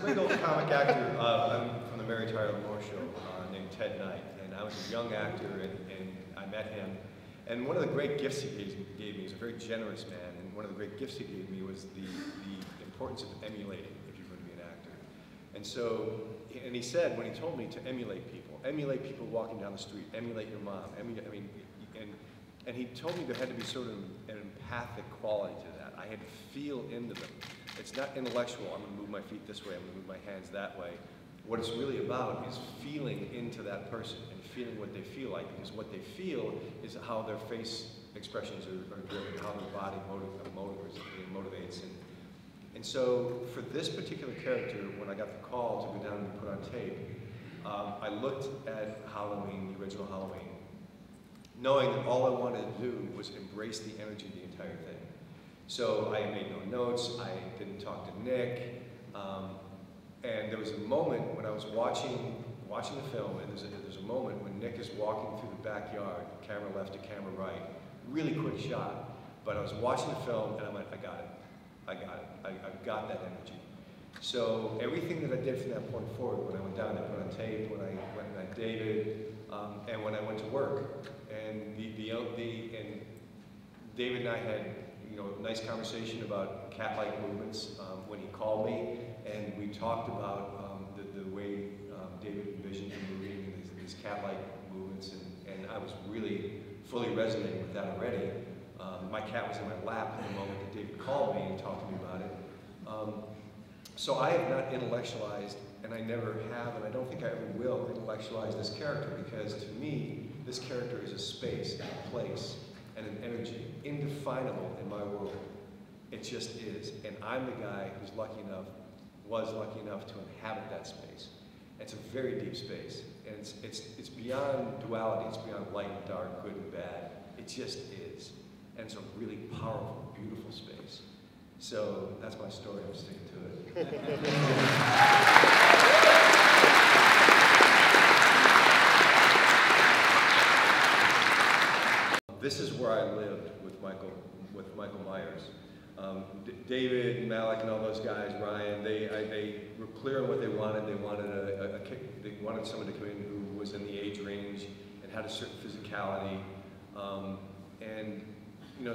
great old comic actor. I'm from the Mary Tyler Moore Show, named Ted Knight, and I was a young actor, and I met him. And one of the great gifts he gave me, he's a very generous man, and one of the great gifts he gave me was the importance of emulating if you're going to be an actor. And so, and he said, when he told me to emulate people walking down the street, emulate your mom, and he told me there had to be sort of an empathic quality to that. I had to feel into them. It's not intellectual, I'm going to move my feet this way, I'm going to move my hands that way. What it's really about is feeling into that person and feeling what they feel like, because what they feel is how their face expressions are driven, how their body motivates. And so for this particular character, when I got the call to go down and be put on tape, I looked at Halloween, the original Halloween, knowing that all I wanted to do was embrace the energy of the entire thing. So I made no notes, I didn't talk to Nick, and there was a moment when I was watching the film, and there's a moment when Nick is walking through the backyard, camera left to camera right, really quick shot, but I was watching the film and I went, I got it, I've got that energy. So everything that I did from that point forward, when I went down, I put on tape, when I went and met David, and when I went to work, and David and I had a nice conversation about cat-like movements when he called me, and we talked about the way David envisioned the movie and these cat-like movements, and I was really fully resonating with that already. My cat was in my lap at the moment that David called me and talked to me about it. So I have not intellectualized, and I never have, and I don't think I ever will intellectualize this character, because to me, this character is a space, a place, and an energy, indefinable in my world. It just is. And I'm the guy who's was lucky enough to inhabit that space. It's a very deep space. And it's beyond duality, it's beyond light and dark, good and bad. It just is. And it's a really powerful, beautiful space. So that's my story, I'm sticking to it. This is where I lived with Michael Myers. David, Malik, and all those guys, Ryan, they were clear on what they wanted. They wanted someone to come in who was in the age range and had a certain physicality.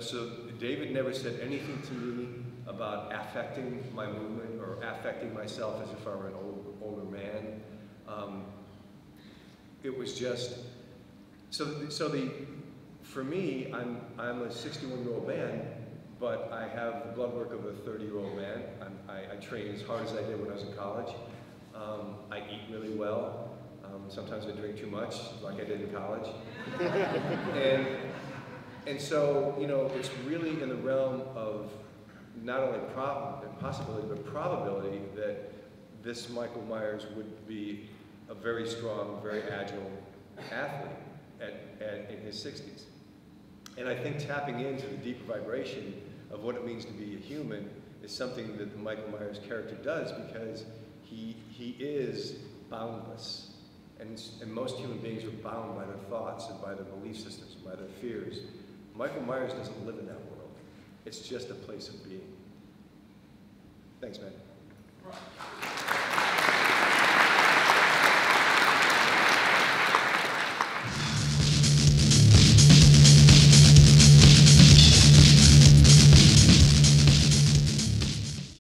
So David never said anything to me about affecting my movement or affecting myself as if I were an older man. It was just, for me, I'm a 61-year-old man, but I have the blood work of a 30-year-old man. I train as hard as I did when I was in college. I eat really well. Sometimes I drink too much, like I did in college. and so, it's really in the realm of not only possibility, but probability that this Michael Myers would be a very strong, very agile athlete in his 60s. And I think tapping into the deeper vibration of what it means to be a human is something that the Michael Myers character does, because he is boundless. And most human beings are bound by their thoughts and by their belief systems and by their fears. Michael Myers doesn't live in that world. It's just a place of being. Thanks, man.